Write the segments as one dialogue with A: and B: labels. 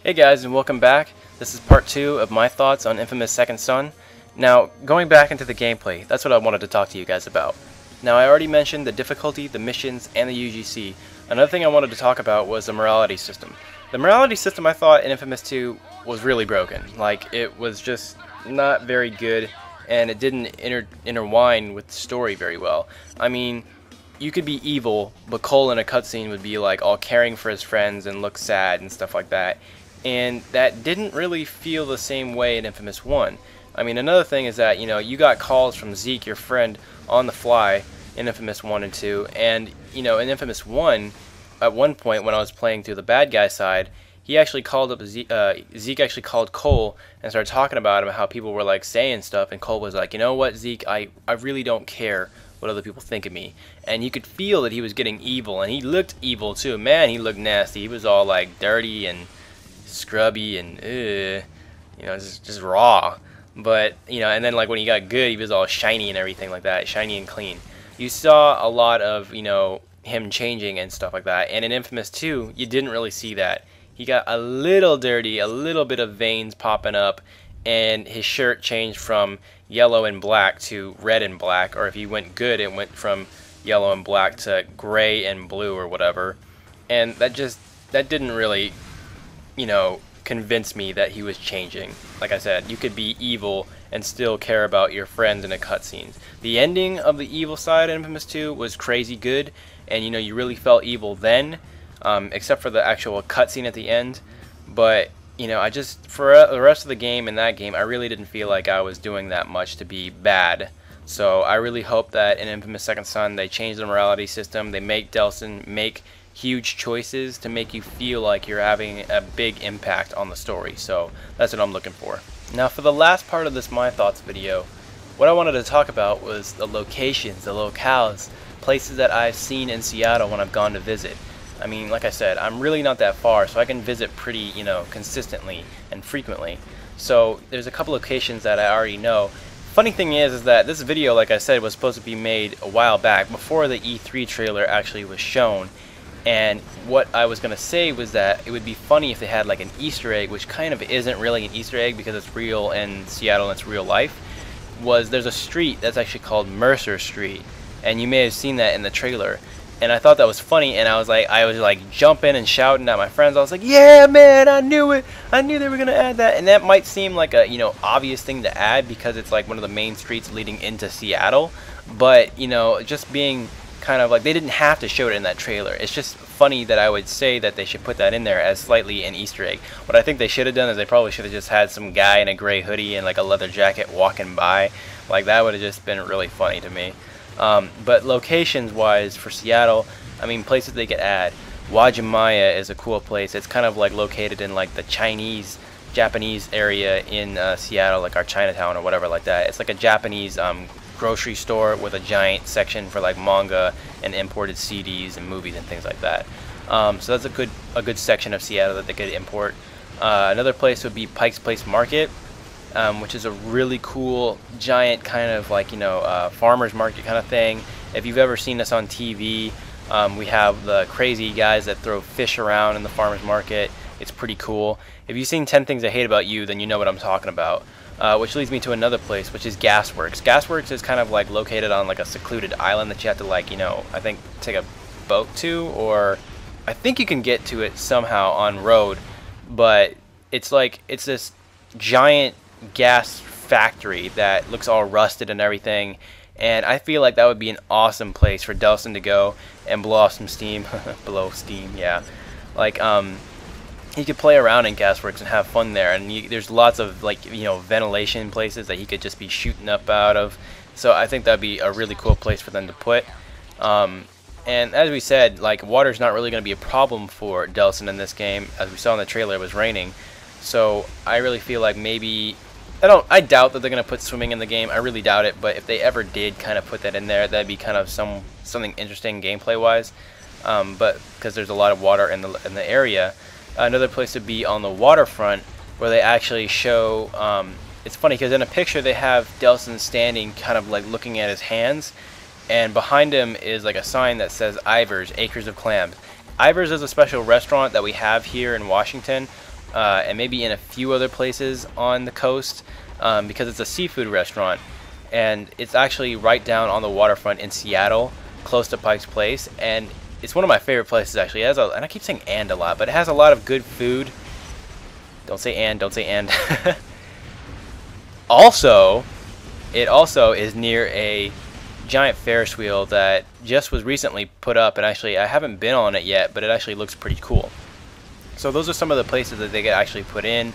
A: Hey guys, and welcome back. This is part 2 of my thoughts on Infamous Second Son. Now, going back into the gameplay, that's what I wanted to talk to you guys about. Now, I already mentioned the difficulty, the missions, and the UGC. Another thing I wanted to talk about was the morality system. The morality system, I thought, in Infamous 2 was really broken. Like, it was just not very good, and it didn't intertwine with the story very well. I mean, you could be evil, but Cole in a cutscene would be like all caring for his friends and look sad and stuff like that. And that didn't really feel the same way in Infamous 1. I mean, another thing is that, you got calls from Zeke, your friend, on the fly in Infamous 1 and 2. And, in Infamous 1, at one point when I was playing through the bad guy side, he actually called up Zeke actually called Cole and started talking about him, how people were like saying stuff, and Cole was like, you know what, Zeke, I really don't care what other people think of me. And you could feel that he was getting evil, and he looked evil too. Man, he looked nasty. He was all like dirty and scrubby and just raw. But and then like when he got good, he was all shiny and everything like that, shiny and clean. You saw a lot of him changing and stuff like that. And in Infamous 2, you didn't really see that. He got a little dirty, a little bit of veins popping up, and his shirt changed from yellow and black to red and black, or if he went good, it went from yellow and black to gray and blue or whatever. And that didn't really convince me that he was changing. Like I said, you could be evil and still care about your friends in a cutscene. The ending of the evil side in Infamous 2 was crazy good, and you really felt evil then, except for the actual cutscene at the end. But for the rest of the game, in that game, I really didn't feel like I was doing that much to be bad. So I really hope that in Infamous Second Son they change the morality system. They make Delsin make huge choices to make you feel like you're having a big impact on the story. So that's what I'm looking for. Now, for the last part of this My Thoughts video, what I wanted to talk about was the locations, the locales, places that I've seen in Seattle when I've gone to visit. I mean, like I said, I'm really not that far, so I can visit pretty, consistently and frequently. So there's a couple locations that I already know. Funny thing is that this video, like I said, was supposed to be made a while back, before the E3 trailer actually was shown. And what I was going to say was that it would be funny if they had like an Easter egg, which kind of isn't really an Easter egg because it's real in Seattle and it's real life. There's a street that's actually called Mercer Street, and you may have seen that in the trailer. And I thought that was funny, and I was like jumping and shouting at my friends. I was like, yeah, man, I knew it. I knew they were going to add that. And that might seem like a, obvious thing to add because it's like one of the main streets leading into Seattle. But, just being kind of like, they didn't have to show it in that trailer. It's just funny that I would say that they should put that in there as slightly an Easter egg. What I think they should have done is they probably should have just had some guy in a gray hoodie and like a leather jacket walking by. Like, that would have just been really funny to me. But locations wise for Seattle, I mean, places they could add, Wajimaya is a cool place. It's kind of like located in like the Japanese area in Seattle, like our Chinatown or whatever like that. It's like a Japanese grocery store with a giant section for like manga and imported CDs and movies and things like that. So that's a good section of Seattle that they could import. Another place would be Pike's Place Market, which is a really cool giant kind of like farmers market kind of thing. If you've ever seen us on TV, we have the crazy guys that throw fish around in the farmers market. It's pretty cool. If you've seen 10 Things I Hate About You, then you know what I'm talking about. Which leads me to another place, which is Gasworks. Gasworks is kind of like located on like a secluded island that you have to like, I think take a boat to, or I think you can get to it somehow on road, but it's this giant gas factory that looks all rusted and everything, and I feel like that would be an awesome place for Delsin to go and blow off some steam. Blow steam, yeah. Like, he could play around in Gasworks and have fun there, and there's lots of like ventilation places that he could just be shooting up out of. So I think that'd be a really cool place for them to put. And as we said, like, water's not really going to be a problem for Delsin in this game. As we saw in the trailer, it was raining, so I really feel like maybe I doubt that they're going to put swimming in the game. I really doubt it, but if they ever did kind of put that in there, that'd be kind of something interesting gameplay wise. But because there's a lot of water in the area. Another place would be on the waterfront, where they actually show, it's funny because in a picture they have Delsin standing kind of like looking at his hands, and behind him is like a sign that says Ivar's Acres of Clams. Ivar's is a special restaurant that we have here in Washington, and maybe in a few other places on the coast, because it's a seafood restaurant, and it's actually right down on the waterfront in Seattle, close to Pike's Place, and it's one of my favorite places actually. It has and I keep saying "and" a lot, but it has a lot of good food. Don't say "and," don't say "and." Also, it also is near a giant Ferris wheel that just was recently put up, and actually I haven't been on it yet, but it actually looks pretty cool. So those are some of the places that they could actually put in.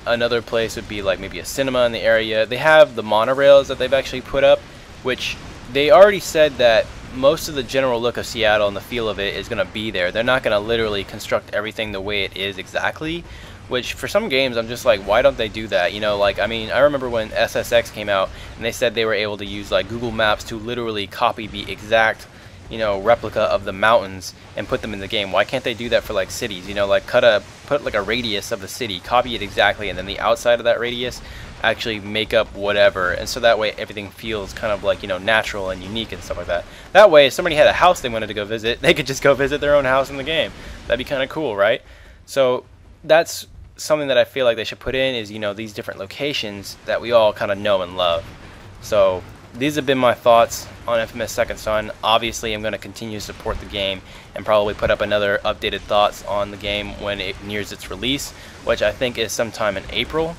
A: Another place would be like maybe a cinema in the area. They have the monorails that they've actually put up, which they already said that most of the general look of Seattle and the feel of it is going to be there. They're not going to literally construct everything the way it is exactly, which for some games I'm just like, why don't they do that? You know, like, I mean, I remember when SSX came out and they said they were able to use like Google Maps to literally copy the exact, you know, replica of the mountains and put them in the game. Why can't they do that for like cities? You know, like put like a radius of the city, copy it exactly, and then the outside of that radius actually make up whatever, and so that way everything feels kind of like, you know, natural and unique and stuff like that. That way if somebody had a house they wanted to go visit, they could just go visit their own house in the game. That'd be kind of cool, right? So that's something that I feel like they should put in, is, you know, these different locations that we all kind of know and love. So these have been my thoughts on Infamous Second Son. Obviously I'm going to continue to support the game and probably put up another updated thoughts on the game when it nears its release, which I think is sometime in April.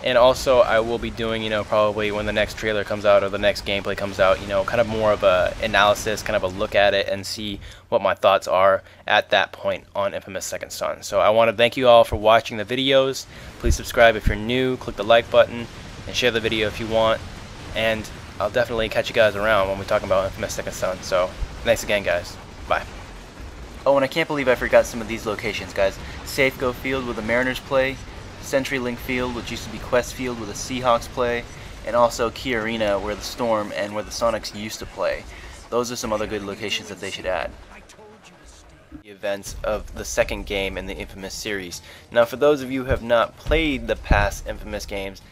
A: And also I will be doing, you know, probably when the next trailer comes out or the next gameplay comes out, you know, kind of more of a analysis, kind of a look at it and see what my thoughts are at that point on Infamous Second Son. So I want to thank you all for watching the videos. Please subscribe if you're new, click the like button, and share the video if you want. And I'll definitely catch you guys around when we talk about Infamous Second Son. So thanks again, guys. Bye. Oh, and I can't believe I forgot some of these locations, guys. Safeco Field where the Mariners play, CenturyLink Field, which used to be Quest Field where the Seahawks play, and also Key Arena where the Storm and where the Sonics used to play. Those are some other good locations that they should add. The events of the second game in the Infamous series. Now, for those of you who have not played the past Infamous games,